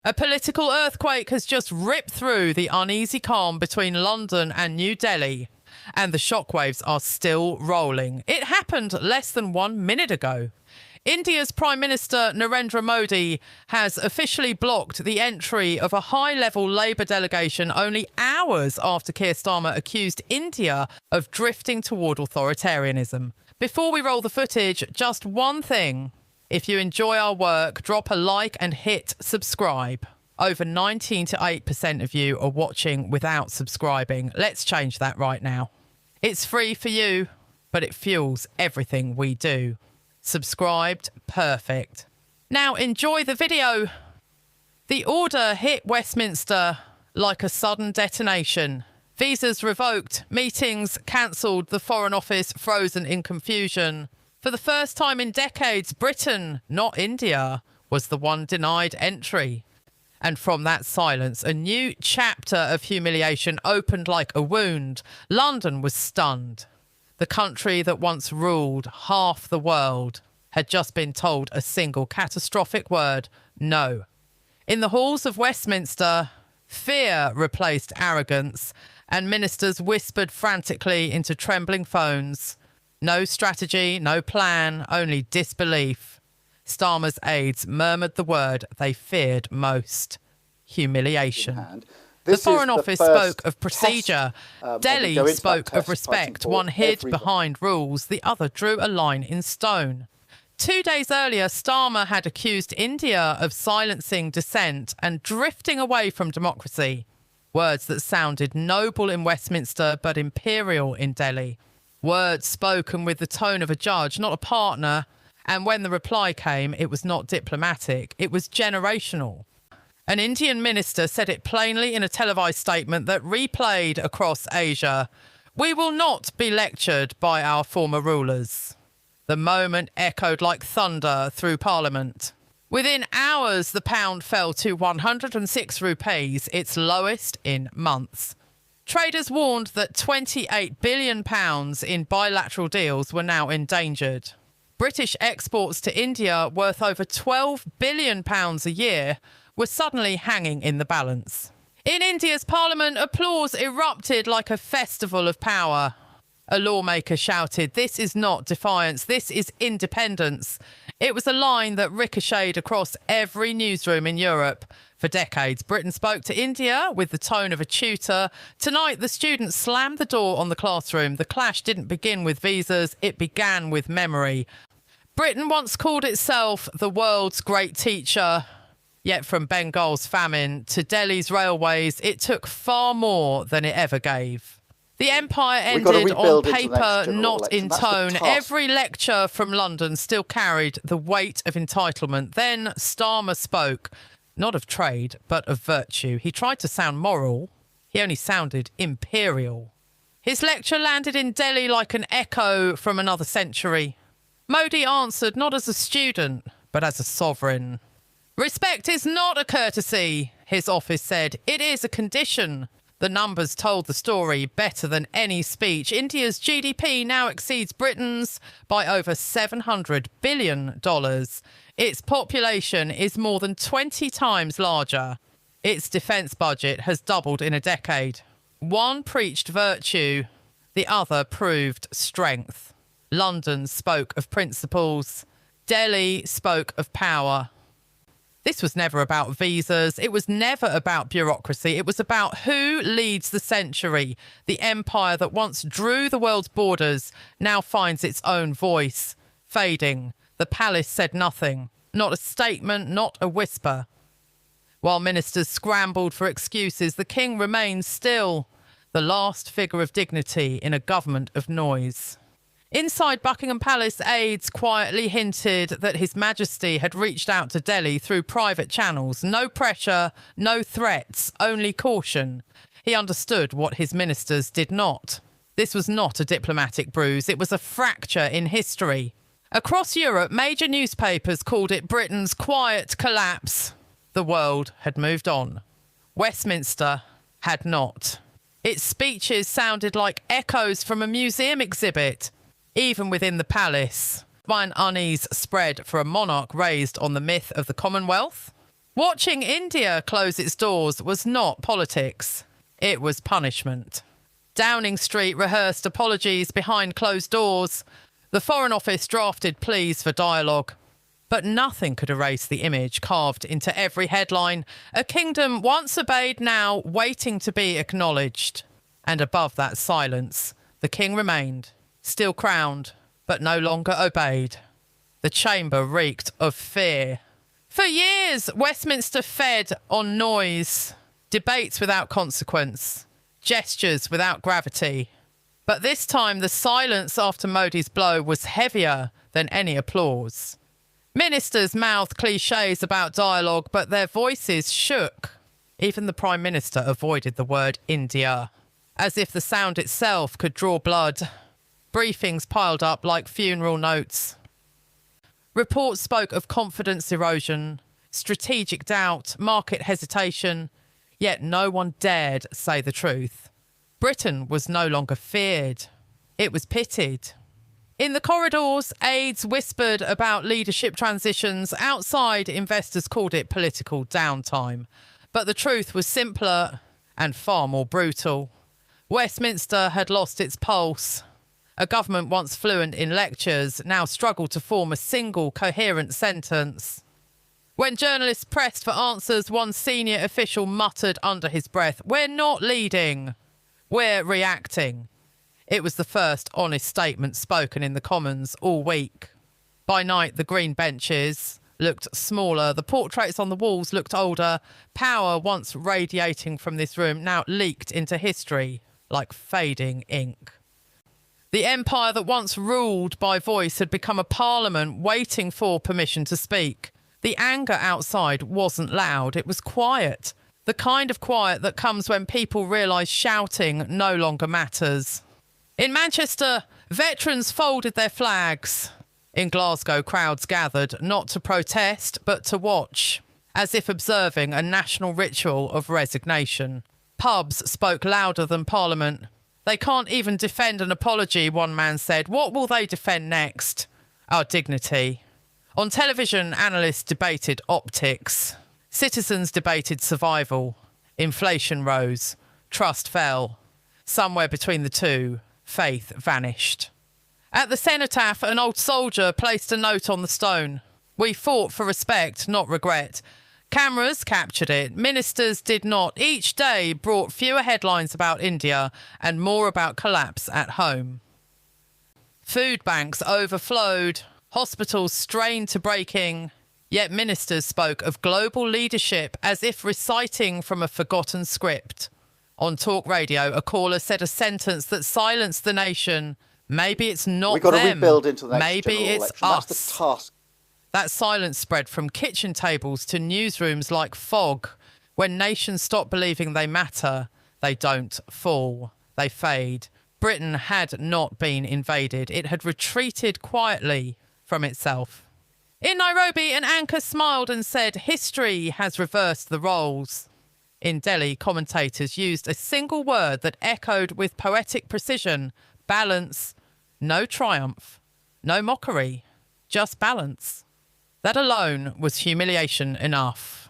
A political earthquake has just ripped through the uneasy calm between London and New Delhi, and the shockwaves are still rolling. It happened less than 1 minute ago. India's Prime Minister Narendra Modi has officially blocked the entry of a high-level Labour delegation only hours after Keir Starmer accused India of drifting toward authoritarianism. Before we roll the footage, just one thing. If you enjoy our work, drop a like and hit subscribe. Over 98% of you are watching without subscribing. Let's change that right now. It's free for you, but it fuels everything we do. Subscribed, perfect. Now enjoy the video. The order hit Westminster like a sudden detonation. Visas revoked, meetings cancelled, the Foreign Office frozen in confusion. For the first time in decades, Britain, not India, was the one denied entry. And from that silence, a new chapter of humiliation opened like a wound. London was stunned. The country that once ruled half the world had just been told a single catastrophic word: no. In the halls of Westminster, fear replaced arrogance, and ministers whispered frantically into trembling phones. No strategy, no plan, only disbelief. Starmer's aides murmured the word they feared most: humiliation. The Foreign Office spoke of procedure. Delhi spoke of respect. One hid behind rules, the other drew a line in stone. 2 days earlier, Starmer had accused India of silencing dissent and drifting away from democracy. Words that sounded noble in Westminster but imperial in Delhi. Words spoken with the tone of a judge, not a partner. And when the reply came, it was not diplomatic, it was generational. An Indian minister said it plainly in a televised statement that replayed across Asia: "We will not be lectured by our former rulers." The moment echoed like thunder through Parliament. Within hours, the pound fell to 106 rupees, its lowest in months. Traders warned that £28 billion in bilateral deals were now endangered. British exports to India, worth over £12 billion a year, were suddenly hanging in the balance. In India's parliament, applause erupted like a festival of power. A lawmaker shouted, "This is not defiance, this is independence." It was a line that ricocheted across every newsroom in Europe. For decades, Britain spoke to India with the tone of a tutor. Tonight, the students slammed the door on the classroom. The clash didn't begin with visas, it began with memory. Britain once called itself the world's great teacher. Yet from Bengal's famine to Delhi's railways, it took far more than it ever gave. The empire ended on paper, not in tone. Every lecture from London still carried the weight of entitlement. Then Starmer spoke, not of trade, but of virtue. He tried to sound moral. He only sounded imperial. His lecture landed in Delhi like an echo from another century. Modi answered not as a student, but as a sovereign. "Respect is not a courtesy," his office said. "It is a condition." The numbers told the story better than any speech. India's GDP now exceeds Britain's by over $700 billion. Its population is more than 20 times larger. Its defence budget has doubled in a decade. One preached virtue, the other proved strength. London spoke of principles. Delhi spoke of power. This was never about visas. It was never about bureaucracy. It was about who leads the century. The empire that once drew the world's borders now finds its own voice, fading. The palace said nothing. Not a statement, not a whisper. While ministers scrambled for excuses, the king remained still, the last figure of dignity in a government of noise. Inside Buckingham Palace, aides quietly hinted that His Majesty had reached out to Delhi through private channels. No pressure, no threats, only caution. He understood what his ministers did not. This was not a diplomatic bruise, it was a fracture in history. Across Europe, major newspapers called it Britain's quiet collapse. The world had moved on. Westminster had not. Its speeches sounded like echoes from a museum exhibit. Even within the palace, an unease spread for a monarch raised on the myth of the Commonwealth. Watching India close its doors was not politics. It was punishment. Downing Street rehearsed apologies behind closed doors. The Foreign Office drafted pleas for dialogue. But nothing could erase the image carved into every headline. A kingdom once obeyed, now waiting to be acknowledged. And above that silence, the king remained, still crowned, but no longer obeyed. The chamber reeked of fear. For years, Westminster fed on noise, debates without consequence, gestures without gravity. But this time, the silence after Modi's blow was heavier than any applause. Ministers mouthed cliches about dialogue, but their voices shook. Even the Prime Minister avoided the word India, as if the sound itself could draw blood. Briefings piled up like funeral notes. Reports spoke of confidence erosion, strategic doubt, market hesitation, yet no one dared say the truth. Britain was no longer feared. It was pitied. In the corridors, aides whispered about leadership transitions. Outside, investors called it political downtime. But the truth was simpler and far more brutal. Westminster had lost its pulse. A government once fluent in lectures now struggled to form a single coherent sentence. When journalists pressed for answers, one senior official muttered under his breath, "We're not leading, we're reacting." It was the first honest statement spoken in the Commons all week. By night, the green benches looked smaller. The portraits on the walls looked older. Power, once radiating from this room, now leaked into history like fading ink. The empire that once ruled by voice had become a parliament waiting for permission to speak. The anger outside wasn't loud. It was quiet. The kind of quiet that comes when people realise shouting no longer matters. In Manchester, veterans folded their flags. In Glasgow, crowds gathered, not to protest, but to watch, as if observing a national ritual of resignation. Pubs spoke louder than Parliament. They can't even defend an apology, one man said. What will they defend next? Our dignity. On television, analysts debated optics. Citizens debated survival. Inflation rose. Trust fell. Somewhere between the two, faith vanished. At the cenotaph, an old soldier placed a note on the stone. We fought for respect, not regret. Cameras captured it. Ministers did not. Each day brought fewer headlines about India and more about collapse at home. Food banks overflowed. Hospitals strained to breaking. Yet ministers spoke of global leadership as if reciting from a forgotten script. On talk radio, a caller said a sentence that silenced the nation. Maybe it's not We've got them. to rebuild into the next Maybe general it's election. us. That's the task. That silence spread from kitchen tables to newsrooms like fog. When nations stop believing they matter, they don't fall. They fade. Britain had not been invaded. It had retreated quietly from itself. In Nairobi, an anchor smiled and said, "History has reversed the roles." In Delhi, commentators used a single word that echoed with poetic precision: balance. No triumph, no mockery, just balance. That alone was humiliation enough.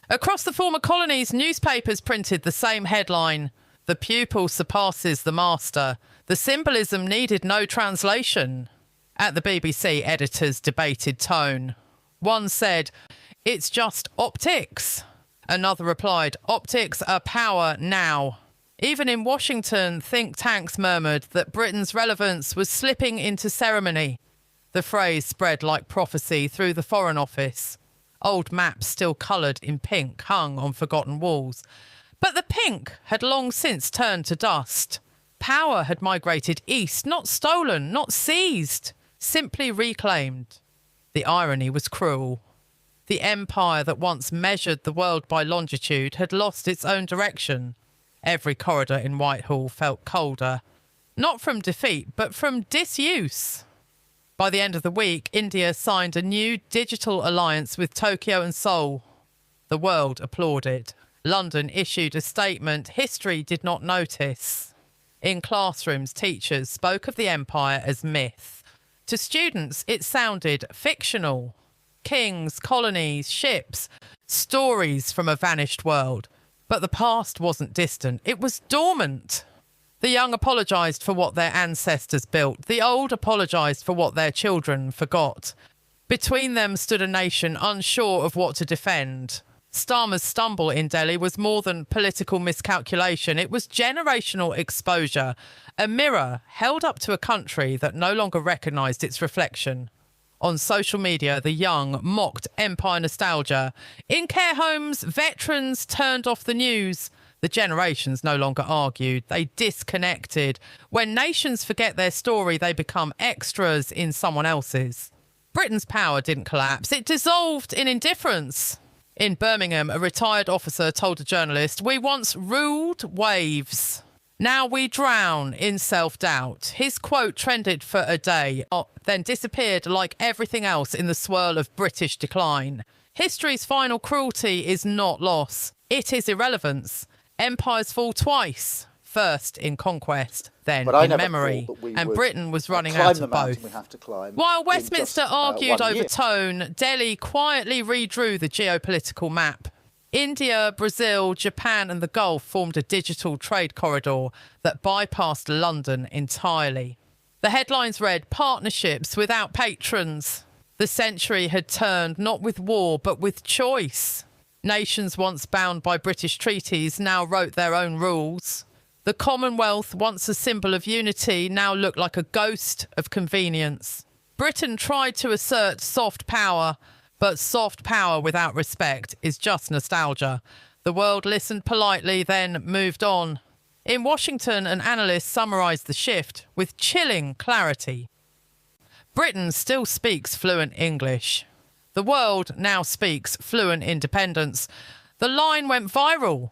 Across the former colonies, newspapers printed the same headline: "The pupil surpasses the master." The symbolism needed no translation. At the BBC, editors debated tone. One said, "It's just optics." Another replied, "Optics are power now." Even in Washington, think tanks murmured that Britain's relevance was slipping into ceremony. The phrase spread like prophecy through the Foreign Office. Old maps still coloured in pink hung on forgotten walls. But the pink had long since turned to dust. Power had migrated east, not stolen, not seized, simply reclaimed. The irony was cruel. The empire that once measured the world by longitude had lost its own direction. Every corridor in Whitehall felt colder, not from defeat, but from disuse. By the end of the week, India signed a new digital alliance with Tokyo and Seoul. The world applauded. London issued a statement history did not notice. In classrooms, teachers spoke of the empire as myth. To students, it sounded fictional. Kings, colonies, ships, stories from a vanished world. But the past wasn't distant, it was dormant. The young apologised for what their ancestors built. The old apologised for what their children forgot. Between them stood a nation unsure of what to defend. Starmer's stumble in Delhi was more than political miscalculation. It was generational exposure, a mirror held up to a country that no longer recognised its reflection. On social media, the young mocked empire nostalgia. In care homes, veterans turned off the news. The generations no longer argued. They disconnected. When nations forget their story, they become extras in someone else's. Britain's power didn't collapse. It dissolved in indifference. In Birmingham, a retired officer told a journalist, "We once ruled waves. Now we drown in self-doubt." His quote trended for a day, then disappeared like everything else in the swirl of British decline. History's final cruelty is not loss. It is irrelevance. Empires fall twice. First in conquest, then in memory. And Britain was running out of both. While Westminster argued over tone, Delhi quietly redrew the geopolitical map. India, Brazil, Japan and the Gulf formed a digital trade corridor that bypassed London entirely. The headlines read, "Partnerships without patrons." The century had turned not with war but with choice. Nations once bound by British treaties now wrote their own rules. The Commonwealth, once a symbol of unity, now looked like a ghost of convenience. Britain tried to assert soft power, but soft power without respect is just nostalgia. The world listened politely, then moved on. In Washington, an analyst summarised the shift with chilling clarity. Britain still speaks fluent English. The world now speaks fluent independence. The line went viral.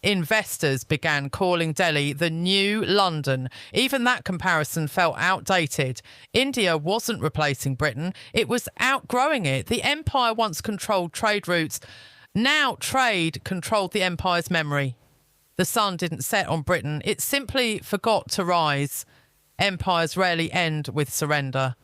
Investors began calling Delhi the new London. Even that comparison felt outdated. India wasn't replacing Britain. It was outgrowing it. The empire once controlled trade routes. Now trade controlled the empire's memory. The sun didn't set on Britain. It simply forgot to rise. Empires rarely end with surrender.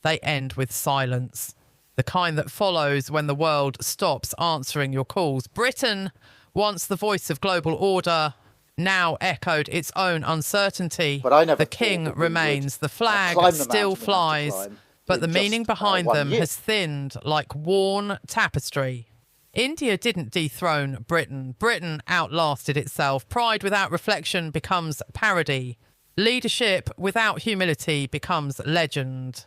They end with silence. The kind that follows when the world stops answering your calls. Britain, once the voice of global order, now echoed its own uncertainty. The king remains, the flag still flies, but the meaning behind them has thinned like worn tapestry. India didn't dethrone Britain. Britain outlasted itself. Pride without reflection becomes parody. Leadership without humility becomes legend.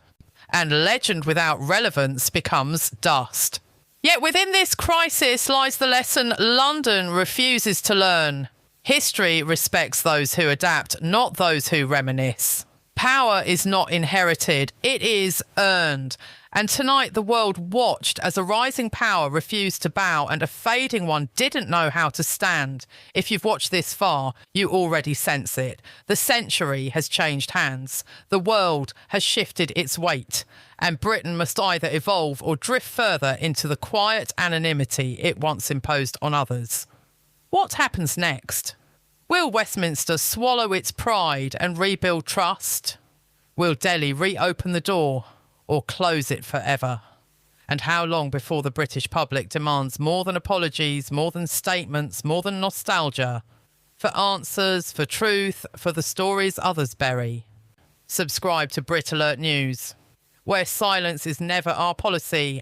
And legend without relevance becomes dust. Yet within this crisis lies the lesson London refuses to learn. History respects those who adapt, not those who reminisce. Power is not inherited, it is earned. And tonight the world watched as a rising power refused to bow and a fading one didn't know how to stand. If you've watched this far, you already sense it. The century has changed hands. The world has shifted its weight. And Britain must either evolve or drift further into the quiet anonymity it once imposed on others. What happens next? Will Westminster swallow its pride and rebuild trust? Will Delhi reopen the door or close it forever? And how long before the British public demands more than apologies, more than statements, more than nostalgia? For answers, for truth, for the stories others bury. Subscribe to Brit Alert News, where silence is never our policy